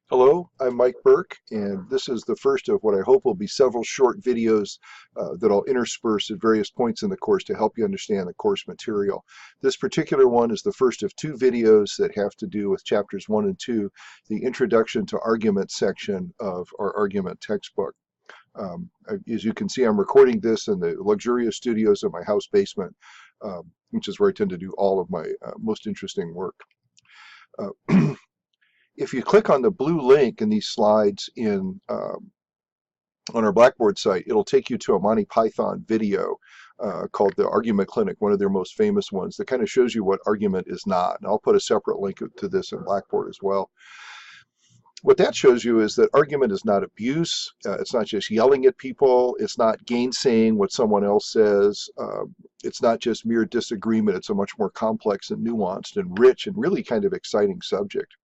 Hello, I'm Mike Burke, and this is the first of what I hope will be several short videos that I'll intersperse at various points in the course to help you understand the course material. This particular one is the first of two videos that have to do with chapters 1 and 2, the Introduction to Argument section of our argument textbook. As you can see, I'm recording this in the luxurious studios of my house basement, which is where I tend to do all of my most interesting work. If you click on the blue link in these slides on our Blackboard site, it'll take you to a Monty Python video called the Argument Clinic, one of their most famous ones, that kind of shows you what argument is not. And I'll put a separate link to this in Blackboard as well. What that shows you is that argument is not abuse. It's not just yelling at people. It's not gainsaying what someone else says. It's not just mere disagreement. It's a much more complex and nuanced and rich and really kind of exciting subject.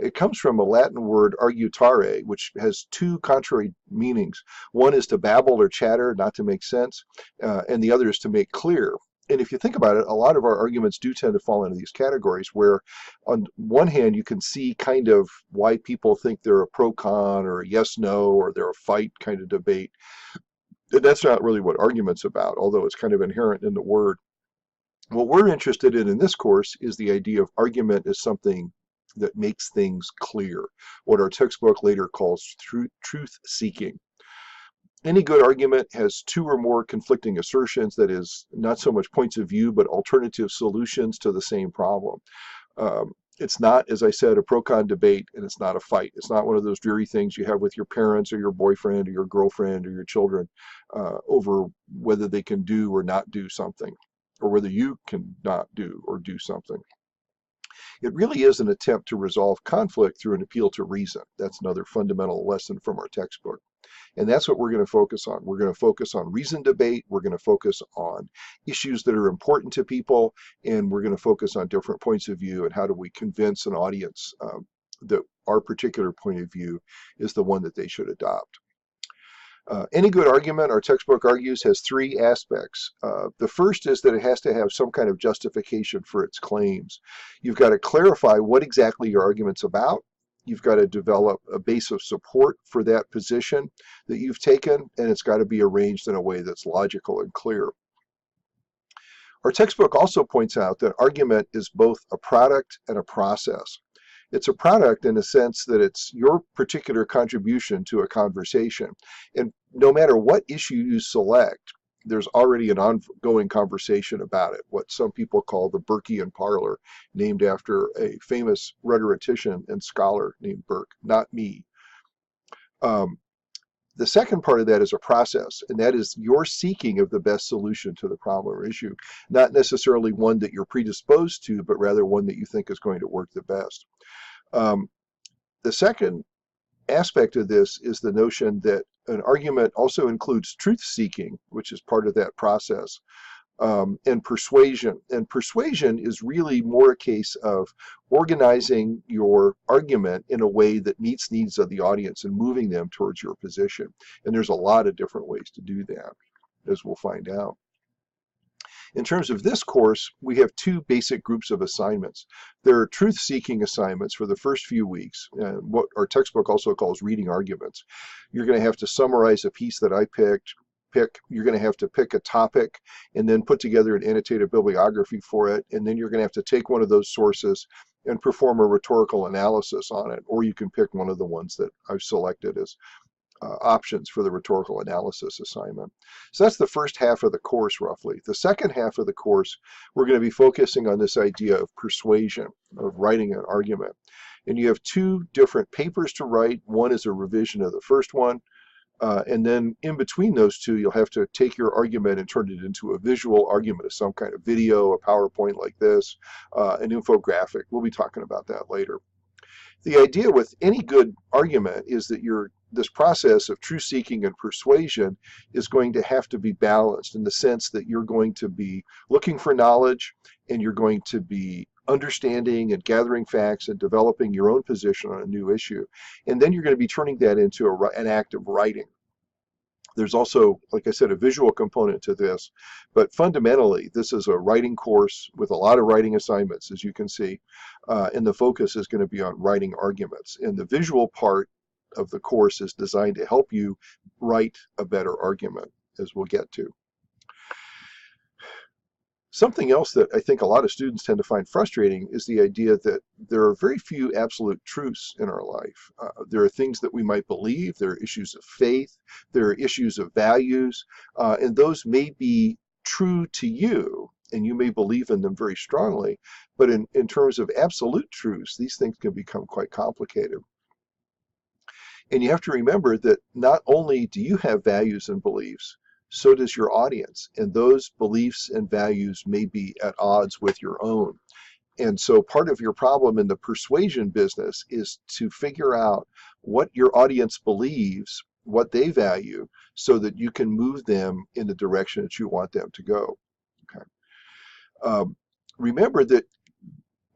It comes from a Latin word argutare, which has two contrary meanings. One is to babble or chatter, not to make sense, and the other is to make clear. And if you think about it, a lot of our arguments do tend to fall into these categories where on one hand you can see kind of why people think they're a pro-con or a yes-no or they're a fight kind of debate. That's not really what argument's about, although it's kind of inherent in the word. What we're interested in this course is the idea of argument as something that makes things clear, what our textbook later calls truth seeking. Any good argument has two or more conflicting assertions, that is, not so much points of view, but alternative solutions to the same problem. It's not, as I said, a pro-con debate, and it's not a fight. It's not one of those dreary things you have with your parents or your boyfriend or your girlfriend or your children over whether they can do or not do something, or whether you can not do or do something. It really is an attempt to resolve conflict through an appeal to reason. That's another fundamental lesson from our textbook. And that's what we're going to focus on. We're going to focus on reasoned debate. We're going to focus on issues that are important to people. And we're going to focus on different points of view and how do we convince an audience that our particular point of view is the one that they should adopt. Any good argument, our textbook argues, has three aspects. The first is that it has to have some kind of justification for its claims. You've got to clarify what exactly your argument's about. You've got to develop a base of support for that position that you've taken, and it's got to be arranged in a way that's logical and clear. Our textbook also points out that argument is both a product and a process. It's a product in the sense that it's your particular contribution to a conversation. And no matter what issue you select, there's already an ongoing conversation about it, what some people call the Burkean parlor, named after a famous rhetorician and scholar named Burke, not me. The second part of that is a process, and that is your seeking of the best solution to the problem or issue, not necessarily one that you're predisposed to, but rather one that you think is going to work the best. The second aspect of this is the notion that an argument also includes truth seeking, which is part of that process, and persuasion. And persuasion is really more a case of organizing your argument in a way that meets needs of the audience and moving them towards your position. And there's a lot of different ways to do that, as we'll find out. In terms of this course, we have two basic groups of assignments. There are truth-seeking assignments for the first few weeks, what our textbook also calls reading arguments. You're going to have to summarize a piece that I picked. You're going to have to pick a topic and then put together an annotated bibliography for it, and then you're going to have to take one of those sources and perform a rhetorical analysis on it, or you can pick one of the ones that I've selected as options for the rhetorical analysis assignment. So that's the first half of the course, roughly. The second half of the course, we're going to be focusing on this idea of persuasion, of writing an argument. And you have two different papers to write. One is a revision of the first one, and then in between those two, you'll have to take your argument and turn it into a visual argument of some kind of video, a PowerPoint like this, an infographic. We'll be talking about that later. The idea with any good argument is that this process of truth seeking and persuasion is going to have to be balanced in the sense that you're going to be looking for knowledge and you're going to be understanding and gathering facts and developing your own position on a new issue. And then you're going to be turning that into an act of writing. There's also, like I said, a visual component to this, but fundamentally, this is a writing course with a lot of writing assignments, as you can see, and the focus is going to be on writing arguments. And the visual part of the course is designed to help you write a better argument, as we'll get to. Something else that I think a lot of students tend to find frustrating is the idea that there are very few absolute truths in our life. There are things that we might believe, there are issues of faith, there are issues of values, and those may be true to you, and you may believe in them very strongly, but in terms of absolute truths, these things can become quite complicated. And you have to remember that not only do you have values and beliefs, so does your audience. And those beliefs and values may be at odds with your own. And so part of your problem in the persuasion business is to figure out what your audience believes, what they value, so that you can move them in the direction that you want them to go. Okay. Remember that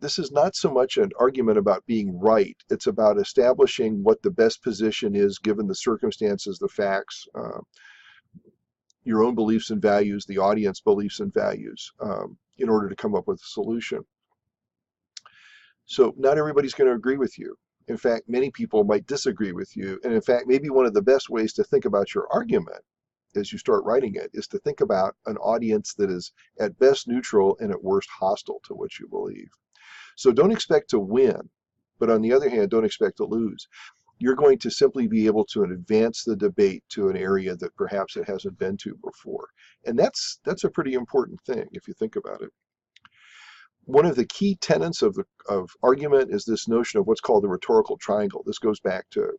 this is not so much an argument about being right. It's about establishing what the best position is given the circumstances, the facts, your own beliefs and values, the audience beliefs and values, in order to come up with a solution. So not everybody's going to agree with you. In fact, many people might disagree with you. And in fact, maybe one of the best ways to think about your argument as you start writing it is to think about an audience that is at best neutral and at worst hostile to what you believe. So don't expect to win, but on the other hand, don't expect to lose. You're going to simply be able to advance the debate to an area that perhaps it hasn't been to before. And that's a pretty important thing if you think about it. One of the key tenets of argument is this notion of what's called the rhetorical triangle. This goes back to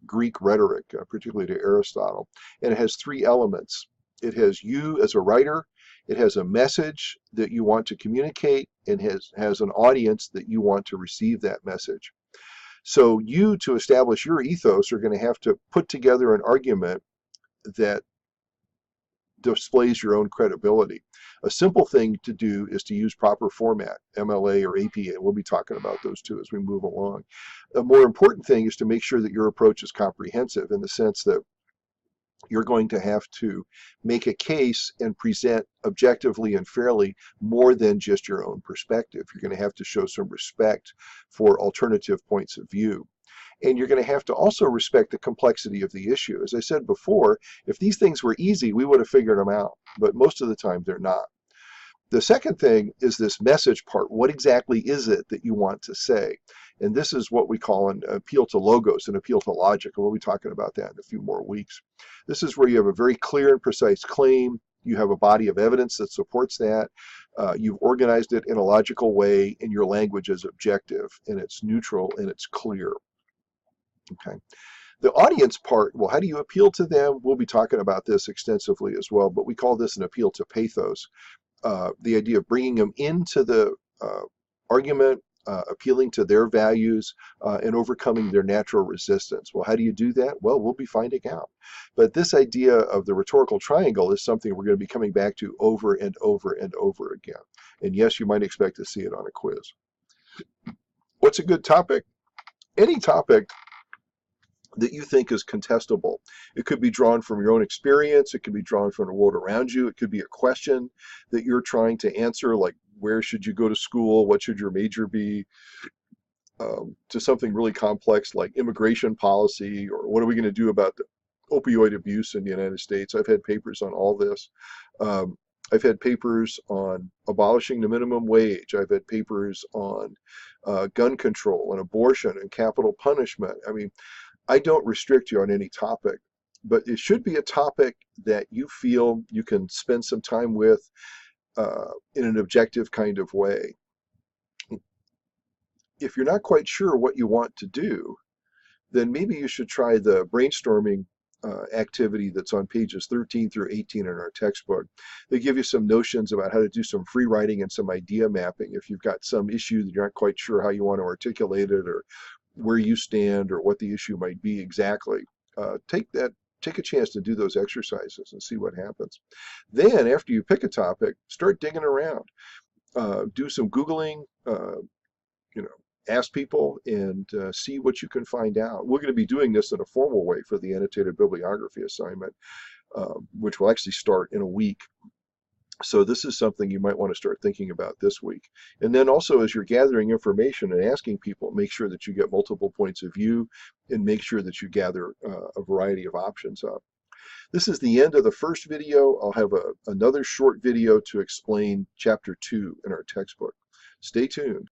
Greek rhetoric, particularly to Aristotle, and it has three elements. It has you as a writer, it has a message that you want to communicate, and has an audience that you want to receive that message. So you, to establish your ethos, are going to have to put together an argument that displays your own credibility. A simple thing to do is to use proper format, MLA or APA. We'll be talking about those two as we move along. A more important thing is to make sure that your approach is comprehensive in the sense that you're going to have to make a case and present objectively and fairly more than just your own perspective. You're going to have to show some respect for alternative points of view. And you're going to have to also respect the complexity of the issue. As I said before, if these things were easy, we would have figured them out. But most of the time, they're not. The second thing is this message part. What exactly is it that you want to say? And this is what we call an appeal to logos, an appeal to logic. And we'll be talking about that in a few more weeks. This is where you have a very clear and precise claim. You have a body of evidence that supports that. You've organized it in a logical way, and your language is objective, and it's neutral, and it's clear. Okay. The audience part, well, how do you appeal to them? We'll be talking about this extensively as well, but we call this an appeal to pathos. The idea of bringing them into the argument, appealing to their values, and overcoming their natural resistance. Well, how do you do that? Well, we'll be finding out. But this idea of the rhetorical triangle is something we're going to be coming back to over and over and over again. And yes, you might expect to see it on a quiz. What's a good topic? Any topic that you think is contestable. It could be drawn from your own experience. It could be drawn from the world around you. It could be a question that you're trying to answer, like where should you go to school? What should your major be? To something really complex like immigration policy, or what are we going to do about the opioid abuse in the United States? I've had papers on all this. I've had papers on abolishing the minimum wage. I've had papers on gun control and abortion and capital punishment. I mean, I don't restrict you on any topic, but it should be a topic that you feel you can spend some time with in an objective kind of way. If you're not quite sure what you want to do, then maybe you should try the brainstorming activity that's on pages 13 through 18 in our textbook. They give you some notions about how to do some free writing and some idea mapping. If you've got some issue that you're not quite sure how you want to articulate it, or where you stand, or what the issue might be exactly, take a chance to do those exercises and see what happens. Then after you pick a topic, start digging around. Do some Googling, ask people and see what you can find out. We're going to be doing this in a formal way for the annotated bibliography assignment, which will actually start in a week. So this is something you might want to start thinking about this week. And then also, as you're gathering information and asking people, make sure that you get multiple points of view and make sure that you gather a variety of options up. This is the end of the first video. I'll have another short video to explain chapter 2 in our textbook. Stay tuned.